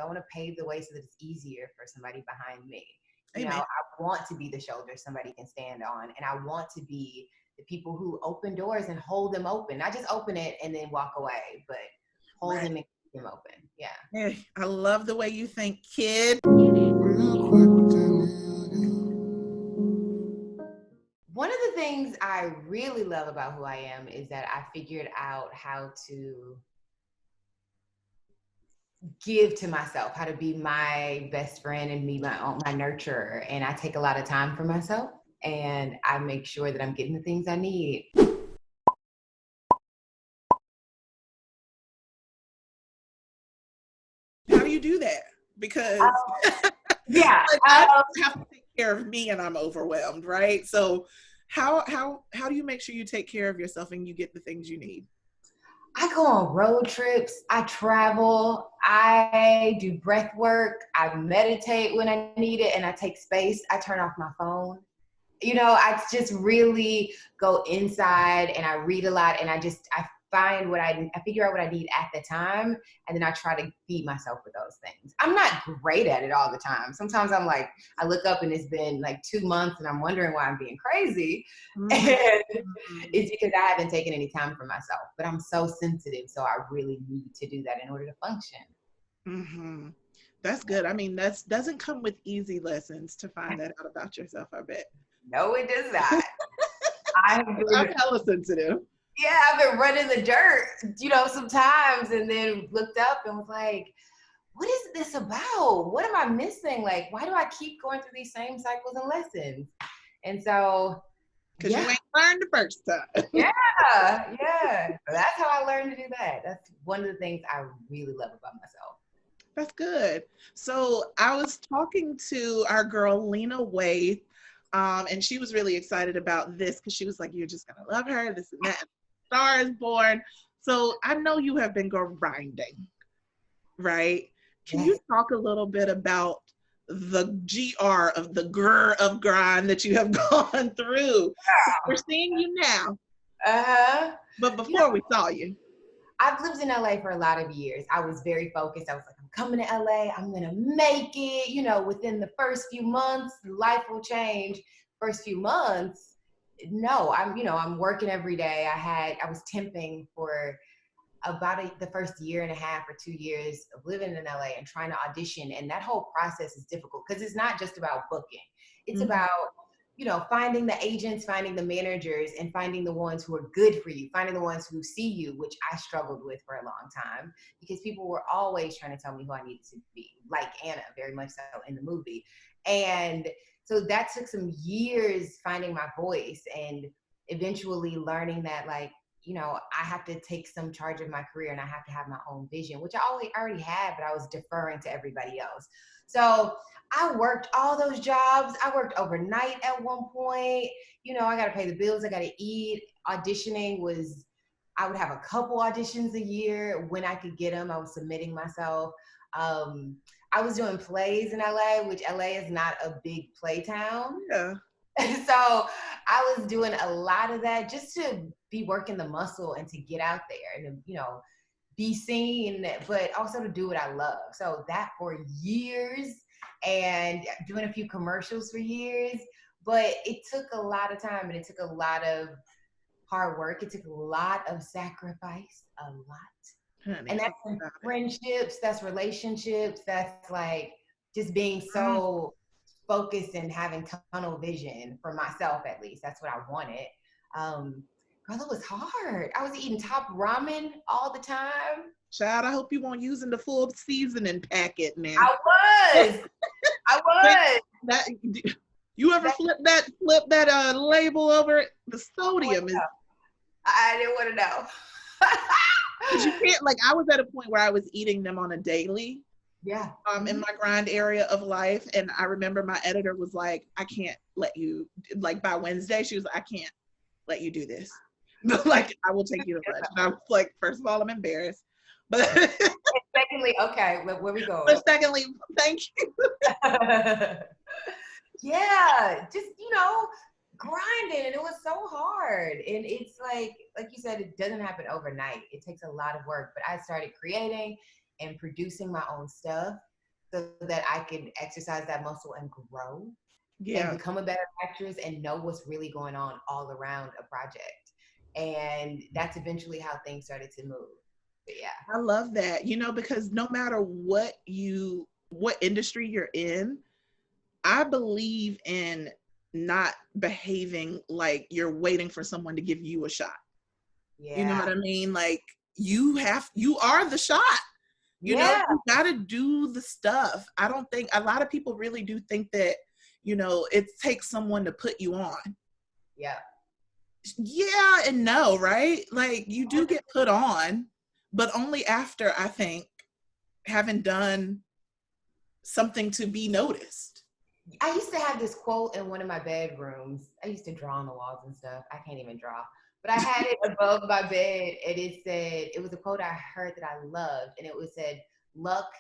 I want to pave the way so that it's easier for somebody behind me. Amen. I want to be the shoulder somebody can stand on, and I want to be the people who open doors and hold them open, not just open it and then walk away, but hold Right. them and keep them open. Yeah. Hey, I love the way you think, kid. One of the things I really love about who I am is that I figured out how to give to myself, how to be my best friend and be my nurturer. And I take a lot of time for myself, and I make sure that I'm getting the things I need. How do you do that? Because Yeah. like, I have to take care of me and I'm overwhelmed, right? So how do you make sure you take care of yourself and you get the things you need? I go on road trips, I travel, I do breath work, I meditate when I need it, and I take space. I turn off my phone. I just really go inside and I read a lot, and I find I figure out what I need at the time, and then I try to feed myself with those things. I'm not great at it all the time. Sometimes I'm like, I look up and it's been like 2 months and I'm wondering why I'm being crazy. Mm-hmm. And it's because I haven't taken any time for myself, but I'm so sensitive. So I really need to do that in order to function. Mm-hmm. That's good. I mean, that doesn't come with easy lessons to find that out about yourself, I bet. No, it does not. I've I'm been hella sensitive. Yeah, I've been running the dirt, sometimes, and then looked up and was like, what is this about? What am I missing? Like, why do I keep going through these same cycles and lessons? And so, Because you yeah, ain't learned the first time. yeah, yeah. So that's how I learned to do that. That's one of the things I really love about myself. That's good. So I was talking to our girl, Lena Wade, and she was really excited about this because she was like, you're just going to love her, this and that. Star is born. So I know you have been grinding, right? Can you Yes. talk a little bit about the GR of the grr of grind that you have gone through? We're seeing you now, Uh-huh. but You know, before we saw you. I've lived in LA for a lot of years. I was very focused. I was like, I'm coming to LA. I'm going to make it. Within the first few months, life will change. First few months, no, I'm working every day. I was temping for about the first year and a half or 2 years of living in LA and trying to audition. And that whole process is difficult because it's not just about booking. It's Mhm. about, finding the agents, finding the managers, and finding the ones who are good for you, finding the ones who see you, which I struggled with for a long time because people were always trying to tell me who I needed to be, like Anna, very much so in the movie. And so that took some years finding my voice and eventually learning that, like, I have to take some charge of my career and I have to have my own vision, which I already had, but I was deferring to everybody else. So I worked all those jobs. I worked overnight at one point. I got to pay the bills. I got to eat. I would have a couple auditions a year when I could get them. I was submitting myself. Um, I was doing plays in LA, which LA is not a big play town. Yeah. So I was doing a lot of that just to be working the muscle and to get out there and, be seen, but also to do what I love. So that for years and doing a few commercials for years, but it took a lot of time and it took a lot of hard work. It took a lot of sacrifice, a lot. Honey, And tell that's me in about it. friendships, that's relationships, that's like just being Mm. so focused and having tunnel vision for myself, at least. That's what I wanted. Um, Girl, it was hard. I was eating top ramen all the time. Child, I hope you won't using the full seasoning packet now. I was. I Wait, was. that you ever That, flip that label over it? The sodium is I didn't want to know. because you can't like I was at a point where I was eating them on a daily Yeah. in Mhm. my grind area of life. And I remember my editor was like, I can't let you like by Wednesday, she was like, I can't let you do this. Like I will take you to lunch. And I was like, first of all, I'm embarrassed. But Secondly, okay, where we going? but secondly, thank you. Yeah, just grinding, and it was so hard. And it's like you said, it doesn't happen overnight. It takes a lot of work. But I started creating, and producing my own stuff so that I can exercise that muscle and grow and Yeah. become a better actress and know what's really going on all around a project. And that's eventually how things started to move. But yeah. I love that, because no matter what industry you're in, I believe in not behaving like you're waiting for someone to give you a shot. You know Yeah. what I mean? Like you are the shot. Yeah. You got to do the stuff. I don't think a lot of people really do think that, it takes someone to put you on. Yeah. Yeah and no, right? Like you do get put on, but only after, I think, having done something to be noticed. I used to have this quote in one of my bedrooms. I used to draw on the walls and stuff. I can't even draw. But I had it above my bed, and it was a quote I heard that I loved, and it was said, luck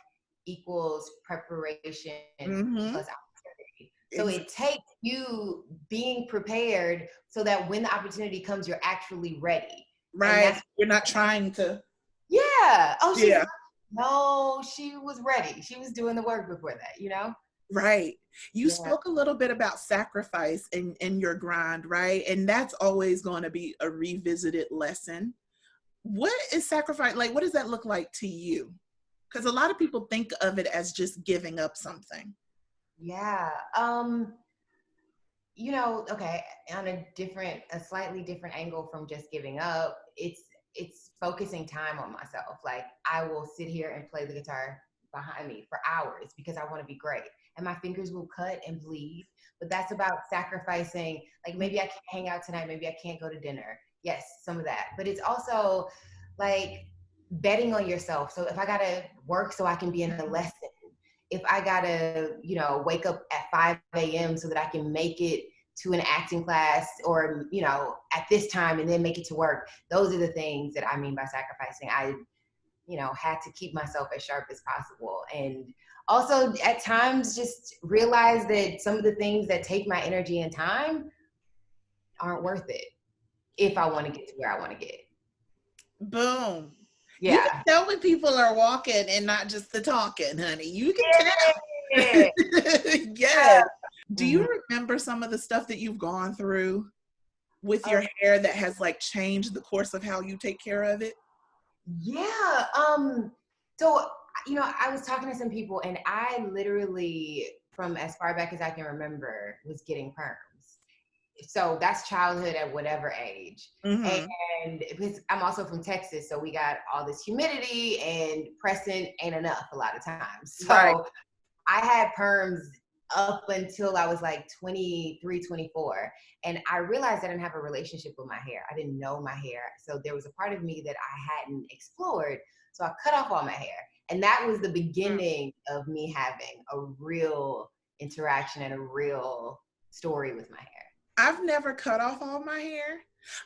equals preparation Mm-hmm. plus opportunity. So it takes you being prepared so that when the opportunity comes, you're actually ready. Right. You're not trying to. Yeah. Oh, Yeah. No, she was ready. She was doing the work before that. Right. You spoke a little bit about sacrifice in your grind, right? And that's always going to be a revisited lesson. What is sacrifice? Like, what does that look like to you? Because a lot of people think of it as just giving up something. Yeah. Okay, on a slightly different angle from just giving up, it's focusing time on myself. Like I will sit here and play the guitar behind me for hours because I want to be great. And my fingers will cut and bleed. But that's about sacrificing, like maybe I can't hang out tonight, maybe I can't go to dinner. Yes, some of that. But it's also like betting on yourself. So if I gotta work so I can be in a lesson, if I gotta, wake up at 5 a.m. so that I can make it to an acting class or, at this time and then make it to work. Those are the things that I mean by sacrificing. I, had to keep myself as sharp as possible. And also at times just realize that some of the things that take my energy and time aren't worth it if I want to get to where I want to get. Boom. Yeah. You can tell when people are walking and not just the talking, honey. You can tell. Yeah. Do you remember some of the stuff that you've gone through with your hair that has like changed the course of how you take care of it? Yeah. So, I was talking to some people and I literally, from as far back as I can remember, was getting perms. So that's childhood at whatever age. Mm-hmm. And because I'm also from Texas, so we got all this humidity and pressing ain't enough a lot of times. So right. I had perms up until I was like 23, 24. And I realized I didn't have a relationship with my hair. I didn't know my hair. So there was a part of me that I hadn't explored. So I cut off all my hair. And that was the beginning of me having a real interaction and a real story with my hair. I've never cut off all my hair.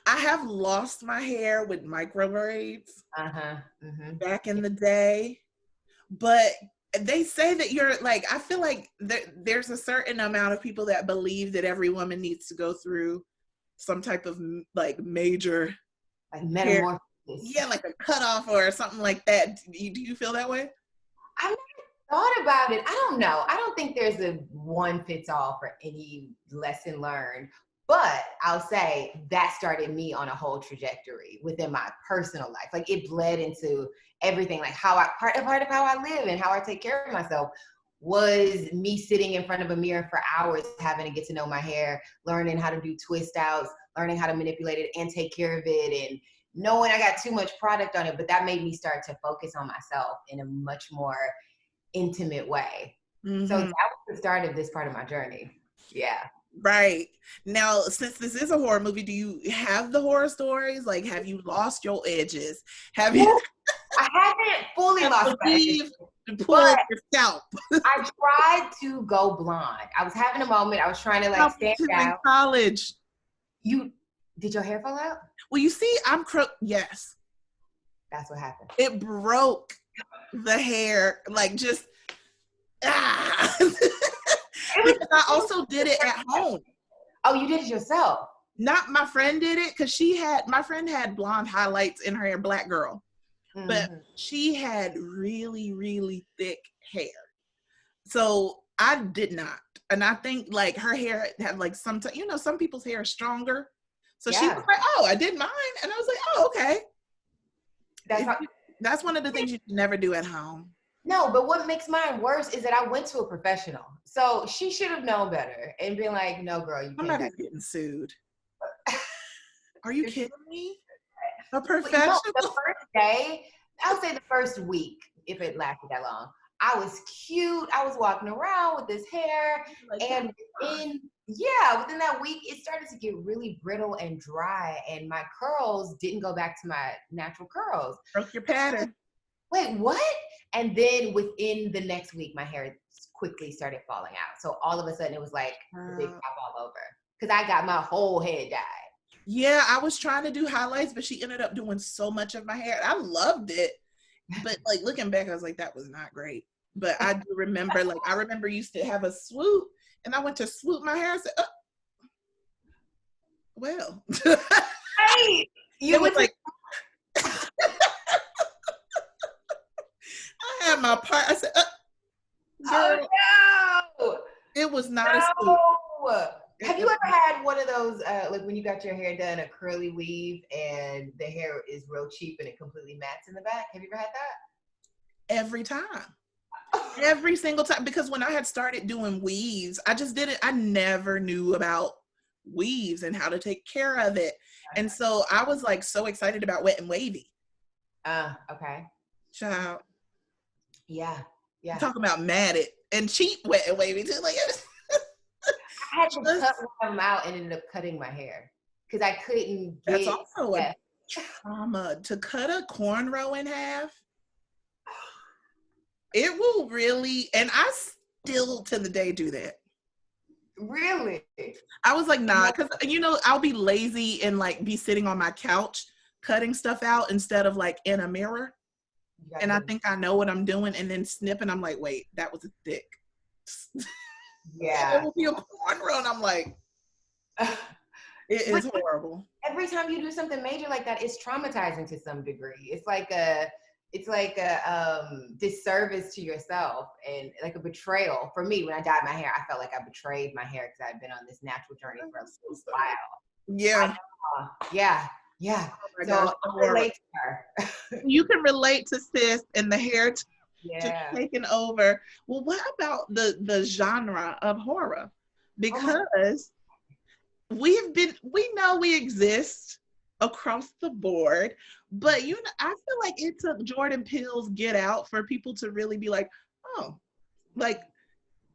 I have lost my hair with micro braids back in the day. But they say that you're like, I feel like there's a certain amount of people that believe that every woman needs to go through some type of like major like metamorphosis. Yeah, like a cutoff or something like that. Do you feel that way? I've never thought about it. I don't know. I don't think there's a one fits all for any lesson learned. But I'll say that started me on a whole trajectory within my personal life. Like it bled into everything, like part of how I live and how I take care of myself was me sitting in front of a mirror for hours, having to get to know my hair, learning how to do twist outs, learning how to manipulate it and take care of it, and knowing I got too much product on it. But that made me start to focus on myself in a much more intimate way. Mm-hmm. So that was the start of this part of my journey. Yeah. Right. Now, since this is a horror movie, do you have the horror stories? Like, have you lost your edges? Have you? I haven't fully lost my edges. Pull your scalp. I tried to go blonde. I was having a moment. I was trying to like stand out. In college. Did your hair fall out? Well, you see, I'm yes. That's what happened. It broke the hair, like just Because I also did it at home. Oh, you did it yourself? Not my friend did it because my friend had blonde highlights in her hair, black girl. but Mhm. she had really, really thick hair. So I did not. And I think like her hair had like some people's hair is stronger. So she was Yeah, like, oh, I did mine. And I was like, oh, okay. that's how. That's one of the things you should never do at home. No, but what makes mine worse is that I went to a professional. So she should have known better and been like, no, girl, you can't do Somebody's getting sued. that. Are you kidding me? A No, the professional? first day, I'll say the first week, if it lasted that long, I was cute. I was walking around with this hair. Like, And within that week, it started to get really brittle and dry. And my curls didn't go back to my natural curls. broke your pattern. Wait, what? And then within the next week, my hair quickly started falling out. So all of a sudden, it was like a big pop all over because I got my whole head dyed. Yeah, I was trying to do highlights, but she ended up doing so much of my hair. I loved it. But like looking back, I was like, that was not great. But I do remember, like, I remember used to have a swoop and I went to swoop my hair. I said, oh, well. Hey, It was like, I had my part. I said, girl, oh it was not a swoop. no. Have you ever had one of those, like when you got your hair done, a curly weave and the hair is real cheap and it completely mats in the back? Have you ever had that? Every time. Every single time. Because when I had started doing weaves, I never knew about weaves and how to take care of it. And so I was like so excited about Wet and Wavy. Okay. Child. Yeah. Yeah. Talking about matted and cheap Wet and Wavy too. Like, I had to cut one of them out and ended up cutting my hair because I couldn't that's get also a trauma. To cut a cornrow in half, it will really, and I still to the day do that. Really? I was like, nah, because I'll be lazy and like be sitting on my couch cutting stuff out instead of like in a mirror. And I think I know what I'm doing and then snip and I'm like, wait, that was thick. Yeah. It will be a cornrow and I'm like, it is horrible. Every time you do something major like that, it's traumatizing to some degree. It's like a disservice to yourself and like a betrayal. For me, when I dyed my hair, I felt like I betrayed my hair because I'd been on this natural journey for a while. Yeah. Yeah. Oh so I relate to her. You can relate to sis and the hair Yeah. taking over. Well, what about the genre of horror? Because we know we exist across the board, but I feel like it took Jordan Peele's Get Out for people to really be like, oh, like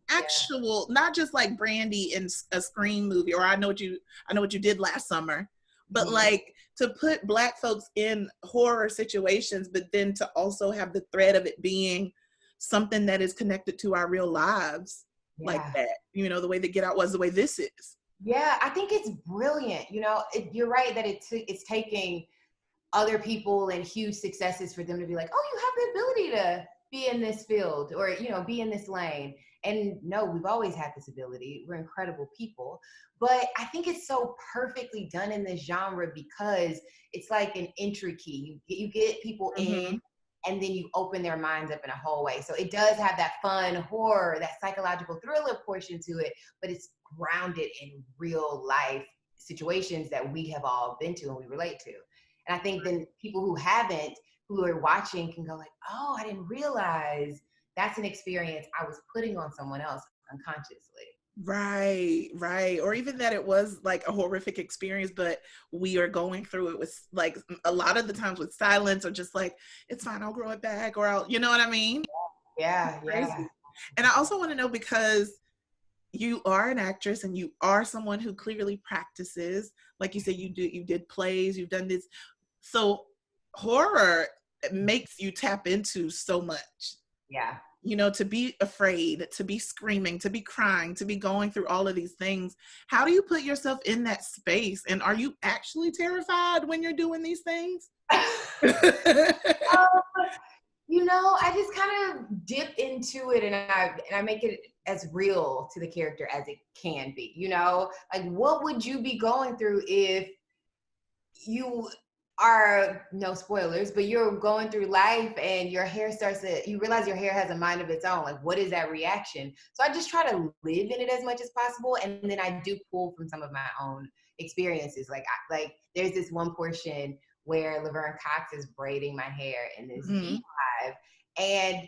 actual, not just like Brandy in a Scream movie, or I know what you did last summer, but like to put Black folks in horror situations, but then to also have the thread of it being something that is connected to our real lives like that. The way that Get Out was, the way this is. Yeah, I think it's brilliant. You're right that it's taking other people and huge successes for them to be like, oh, you have the ability to be in this field or, be in this lane. And no, we've always had this ability. We're incredible people. But I think it's so perfectly done in this genre because it's like an entry key. You get people in and then you open their minds up in a whole way. So it does have that fun horror, that psychological thriller portion to it, but it's grounded in real life situations that we have all been to and we relate to. And I think then people who haven't, who are watching can go like, oh, I didn't realize that's an experience I was putting on someone else unconsciously. Right. Or even that it was like a horrific experience, but we are going through it with like a lot of the times with silence or just like, it's fine, I'll grow it back or I'll, you know what I mean? Yeah. And I also want to know, because you are an actress and you are someone who clearly practices, like you said, you did plays, you've done this. So horror makes you tap into so much. Yeah. To be afraid, to be screaming, to be crying, to be going through all of these things. How do you put yourself in that space? And are you actually terrified when you're doing these things? I just kind of dip into it and I make it as real to the character as it can be. Like what would you be going through if you are, no spoilers, but you're going through life and your hair you realize your hair has a mind of its own. Like, what is that reaction? So I just try to live in it as much as possible. And then I do pull from some of my own experiences. Like there's this one portion where Laverne Cox is braiding my hair in this beehive. And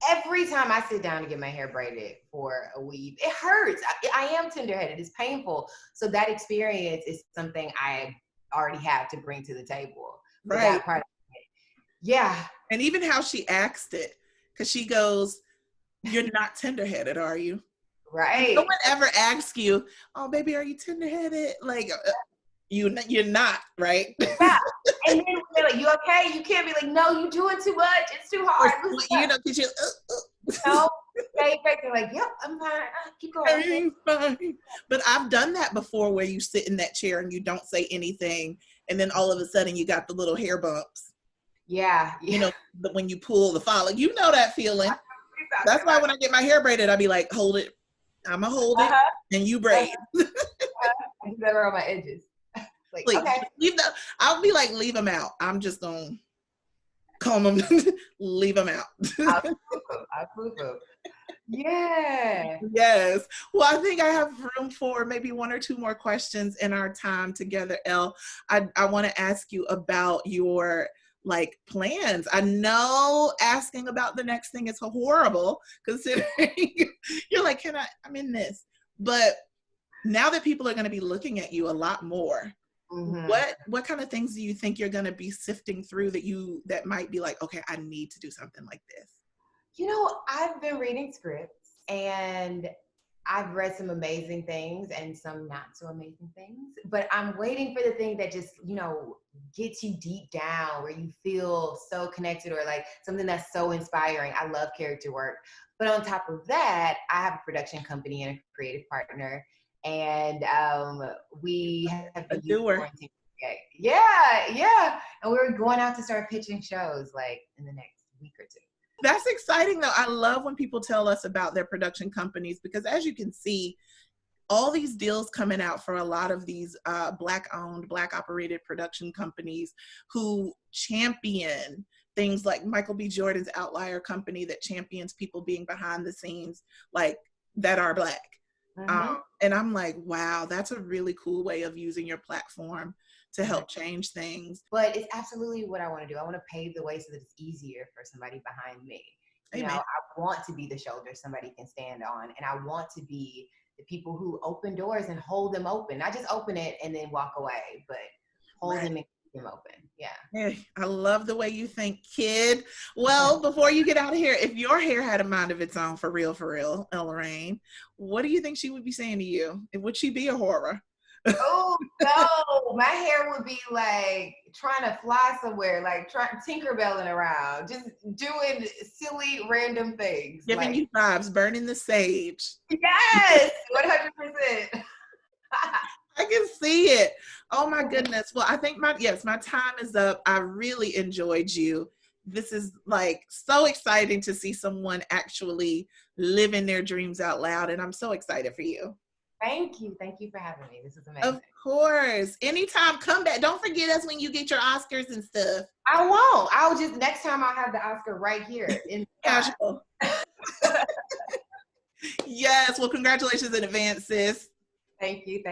every time I sit down to get my hair braided for a weave, it hurts. I am tenderheaded. It's painful. So that experience is something I already have to bring to the table. So right. That part of it. Yeah. And even how she asked it, because she goes, "You're not tenderheaded, are you?" Right. No one ever asks you, "Oh, baby, are you tenderheaded?" Like, you're not, right? Yeah. And then they're like, "You okay?" You can't be like, "No, you're doing too much. It's too hard." You know, because you no, they're like, "Yep, I'm fine. Keep going." Fine. But I've done that before, where you sit in that chair and you don't say anything, and then all of a sudden you got the little hair bumps. Yeah. You know, when you pull the follicle, you know that feeling. That's why when I get my hair braided, I'll be like, "Hold it. I'm going to hold it, and you braid." I do that around my edges. Like, please, okay. I'll be like, "Leave them out. I'm just going to comb them, leave them out." I'll poo-poo. Yeah. Yes. Well, I think I have room for maybe one or two more questions in our time together, Elle. I want to ask you about your like plans. I know asking about the next thing is horrible, considering you're like, I'm in this. But now that people are going to be looking at you a lot more, what kind of things do you think you're going to be sifting through that might be like, okay, I need to do something like this? You know, I've been reading scripts and I've read some amazing things and some not so amazing things, but I'm waiting for the thing that just, gets you deep down where you feel so connected, or like something that's so inspiring. I love character work. But on top of that, I have a production company and a creative partner, and we have been using quarantine. Yeah. And we're going out to start pitching shows like in the next week or two. That's exciting though. I love when people tell us about their production companies, because as you can see, all these deals coming out for a lot of these Black-owned, Black-operated production companies who champion things like Michael B. Jordan's Outlier company that champions people being behind the scenes, like, that are Black. And I'm like, wow, that's a really cool way of using your platform to help change things. But it's absolutely what I want to do. I want to pave the way so that it's easier for somebody behind me. Amen. I want to be the shoulder somebody can stand on, and I want to be the people who open doors and hold them open, not just open it and then walk away, but hold them and keep them open. Yeah. Hey, I love the way you think, kid. Well, before you get out of here, if your hair had a mind of its own, for real, Elle Lorraine, what do you think she would be saying to you? Would she be a horror? Oh no, my hair would be like trying to fly somewhere, like Tinkerbelling around, just doing silly random things. Giving you vibes, burning the sage. Yes, 100%. I can see it. Oh my goodness. Well, I think my time is up. I really enjoyed you. This is like so exciting to see someone actually living their dreams out loud, and I'm so excited for you. Thank you for having me. This is amazing. Of course. Anytime, come back. Don't forget us when you get your Oscars and stuff. I won't. Next time I'll have the Oscar right here in casual. Yes. Well, congratulations in advance, sis. Thank you.